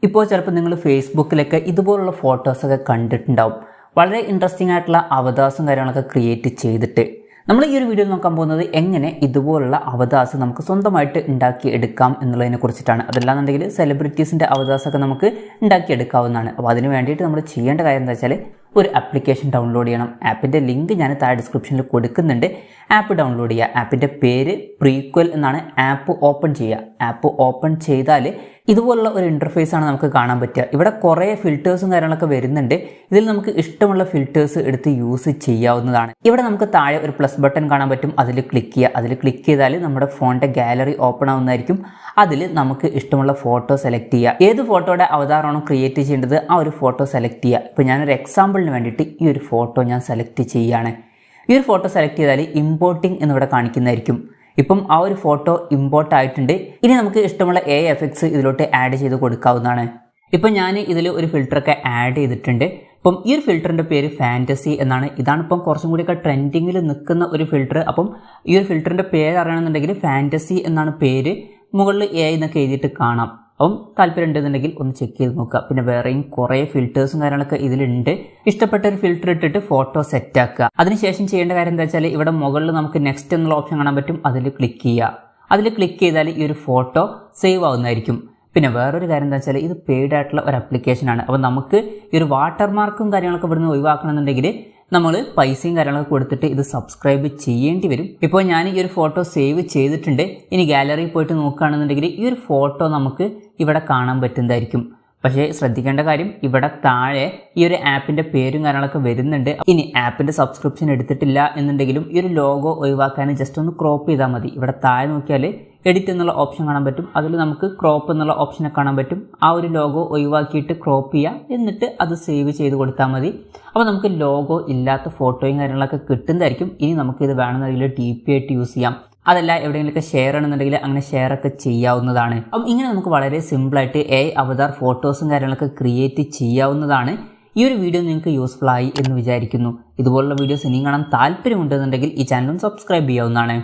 ഇപ്പോൾ ചിലപ്പോൾ നിങ്ങൾ ഫേസ്ബുക്കിലൊക്കെ ഇതുപോലുള്ള ഫോട്ടോസൊക്കെ കണ്ടിട്ടുണ്ടാവും. വളരെ ഇൻട്രസ്റ്റിംഗ് ആയിട്ടുള്ള അവതാസും കാര്യങ്ങളൊക്കെ ക്രിയേറ്റ് ചെയ്തിട്ട് നമ്മൾ ഈ ഒരു വീഡിയോ നോക്കാൻ പോകുന്നത് എങ്ങനെ ഇതുപോലുള്ള അവതാസ് നമുക്ക് സ്വന്തമായിട്ട് ഉണ്ടാക്കി എടുക്കാം എന്നുള്ളതിനെ കുറിച്ചിട്ടാണ്. അതല്ലാന്നുണ്ടെങ്കിൽ സെലിബ്രിറ്റീസിൻ്റെ അവതാസൊക്കെ നമുക്ക് ഉണ്ടാക്കിയെടുക്കാവുന്നതാണ്. അപ്പോൾ അതിന് വേണ്ടിയിട്ട് നമ്മൾ ചെയ്യേണ്ട കാര്യം എന്താ വെച്ചാൽ ഒരു ആപ്ലിക്കേഷൻ ഡൗൺലോഡ് ചെയ്യണം. ആപ്പിൻ്റെ ലിങ്ക് ഞാൻ താഴെ ഡിസ്ക്രിപ്ഷനിൽ കൊടുക്കുന്നുണ്ട്. ആപ്പ് ഡൗൺലോഡ് ചെയ്യുക. ആപ്പിൻ്റെ പേര് പ്രീക്വൽ എന്നാണ്. ആപ്പ് ഓപ്പൺ ചെയ്യുക. ആപ്പ് ഓപ്പൺ ചെയ്താൽ ഇതുപോലുള്ള ഒരു ഇൻ്റർഫേസാണ് നമുക്ക് കാണാൻ പറ്റുക. ഇവിടെ കുറേ ഫിൽറ്റേഴ്സും കാര്യങ്ങളൊക്കെ വരുന്നുണ്ട്. ഇതിൽ നമുക്ക് ഇഷ്ടമുള്ള ഫിൽറ്റേഴ്സ് എടുത്ത് യൂസ് ചെയ്യാവുന്നതാണ്. ഇവിടെ നമുക്ക് താഴെ ഒരു പ്ലസ് ബട്ടൺ കാണാൻ പറ്റും. അതിൽ ക്ലിക്ക് ചെയ്യുക. അതിൽ ക്ലിക്ക് ചെയ്താൽ നമ്മുടെ ഫോണിൻ്റെ ഗാലറി ഓപ്പൺ ആവുന്നതായിരിക്കും. അതിൽ നമുക്ക് ഇഷ്ടമുള്ള ഫോട്ടോ സെലക്ട് ചെയ്യുക. ഏത് ഫോട്ടോയുടെ അവതാരമാണോ ക്രിയേറ്റ് ചെയ്യേണ്ടത് ആ ഒരു ഫോട്ടോ സെലക്ട് ചെയ്യുക. ഇപ്പോൾ ഞാനൊരു എക്സാമ്പിളിന് വേണ്ടിയിട്ട് ഈ ഒരു ഫോട്ടോ ഞാൻ സെലക്ട് ചെയ്യുകയാണ്. ഈ ഒരു ഫോട്ടോ സെലക്ട് ചെയ്താൽ ഇമ്പോർട്ടിംഗ് എന്നിവിടെ കാണിക്കുന്നതായിരിക്കും. ഇപ്പം ആ ഒരു ഫോട്ടോ ഇമ്പോർട്ട് ആയിട്ടുണ്ട്. ഇനി നമുക്ക് ഇഷ്ടമുള്ള എഫക്ട്സ് ഇതിലോട്ട് ആഡ് ചെയ്ത് കൊടുക്കാവുന്നതാണ്. ഇപ്പം ഞാൻ ഇതിൽ ഒരു ഫിൽറ്ററൊക്കെ ആഡ് ചെയ്തിട്ടുണ്ട്. അപ്പം ഈ ഒരു ഫിൽറ്ററിൻ്റെ പേര് ഫാൻറ്റസി എന്നാണ്. ഇതാണ് ഇപ്പം കുറച്ചും കൂടിയൊക്കെ ട്രെൻഡിങ്ങിൽ നിൽക്കുന്ന ഒരു ഫിൽറ്റർ. അപ്പം ഈ ഒരു ഫിൽറ്ററിൻ്റെ പേര് അറിയണമെന്നുണ്ടെങ്കിൽ ഫാൻറ്റസി എന്നാണ് പേര്. മുകളിൽ എന്നൊക്കെ എഴുതിയിട്ട് കാണാം. അപ്പം താല്പര്യം ഉണ്ടെന്നുണ്ടെങ്കിൽ ഒന്ന് ചെക്ക് ചെയ്ത് നോക്കുക. പിന്നെ വേറെയും കുറേ ഫിൽറ്റേഴ്സും കാര്യങ്ങളൊക്കെ ഇതിലുണ്ട്. ഇഷ്ടപ്പെട്ട ഒരു ഫിൽറ്റർ ഇട്ടിട്ട് ഫോട്ടോ സെറ്റ് ആക്കുക. അതിനുശേഷം ചെയ്യേണ്ട കാര്യം എന്താ വെച്ചാൽ ഇവിടെ മുകളിൽ നമുക്ക് നെക്സ്റ്റ് എന്നുള്ള ഓപ്ഷൻ കാണാൻ പറ്റും. അതിൽ ക്ലിക്ക് ചെയ്യുക. അതിൽ ക്ലിക്ക് ചെയ്താൽ ഈ ഒരു ഫോട്ടോ സേവ് ആവുന്നതായിരിക്കും. പിന്നെ വേറൊരു കാര്യം എന്താ വെച്ചാൽ ഇത് പെയ്ഡ് ആയിട്ടുള്ള ഒരു ആപ്ലിക്കേഷനാണ്. അപ്പോൾ നമുക്ക് ഈ ഒരു വാട്ടർമാർക്കും കാര്യങ്ങളൊക്കെ ഇവിടുന്ന് ഒഴിവാക്കണമെന്നുണ്ടെങ്കിൽ നമ്മൾ പൈസയും കാര്യങ്ങളൊക്കെ കൊടുത്തിട്ട് ഇത് സബ്സ്ക്രൈബ് ചെയ്യേണ്ടി വരും. ഇപ്പോൾ ഞാൻ ഈ ഒരു ഫോട്ടോ സേവ് ചെയ്തിട്ടുണ്ട്. ഇനി ഗാലറിയിൽ പോയിട്ട് നോക്കുകയാണെന്നുണ്ടെങ്കിൽ ഈ ഒരു ഫോട്ടോ നമുക്ക് ഇവിടെ കാണാൻ പറ്റുന്നതായിരിക്കും. പക്ഷേ ശ്രദ്ധിക്കേണ്ട കാര്യം ഇവിടെ താഴെ ഈ ഒരു ആപ്പിൻ്റെ പേരും കാര്യങ്ങളൊക്കെ വരുന്നുണ്ട്. ഇനി ആപ്പിൻ്റെ സബ്സ്ക്രിപ്ഷൻ എടുത്തിട്ടില്ല എന്നുണ്ടെങ്കിലും ഈ ഒരു ലോഗോ ഒഴിവാക്കാൻ ജസ്റ്റ് ഒന്ന് ക്രോപ്പ് ചെയ്താൽ മതി. ഇവിടെ താഴെ നോക്കിയാൽ എഡിറ്റ് എന്നുള്ള ഓപ്ഷൻ കാണാൻ പറ്റും. അതിൽ നമുക്ക് ക്രോപ്പ് എന്നുള്ള ഓപ്ഷനെ കാണാൻ പറ്റും. ആ ഒരു ലോഗോ ഒഴിവാക്കിയിട്ട് ക്രോപ്പ് ചെയ്യുക. എന്നിട്ട് അത് സേവ് ചെയ്ത് കൊടുത്താൽ മതി. അപ്പോൾ നമുക്ക് ലോഗോ ഇല്ലാത്ത ഫോട്ടോയും കാര്യങ്ങളൊക്കെ കിട്ടുന്നതായിരിക്കും. ഇനി നമുക്കിത് വേണമെന്നുണ്ടെങ്കിൽ DP ആയിട്ട് യൂസ് ചെയ്യാം. അതല്ല എവിടെയെങ്കിലുമൊക്കെ ഷെയർ ആണെന്നുണ്ടെങ്കിൽ അങ്ങനെ ഷെയർ ഒക്കെ ചെയ്യാവുന്നതാണ്. അപ്പം ഇങ്ങനെ നമുക്ക് വളരെ സിമ്പിളായിട്ട് അവതാർ ഫോട്ടോസും കാര്യങ്ങളൊക്കെ ക്രിയേറ്റ് ചെയ്യാവുന്നതാണ്. ഈ ഒരു വീഡിയോ നിങ്ങൾക്ക് യൂസ്ഫുൾ ആയി എന്ന് വിചാരിക്കുന്നു. ഇതുപോലുള്ള വീഡിയോസ് ഇനിയും കാണാൻ താല്പര്യമുണ്ടെന്നുണ്ടെങ്കിൽ ഈ ചാനലും സബ്സ്ക്രൈബ് ചെയ്യാവുന്നതാണ്.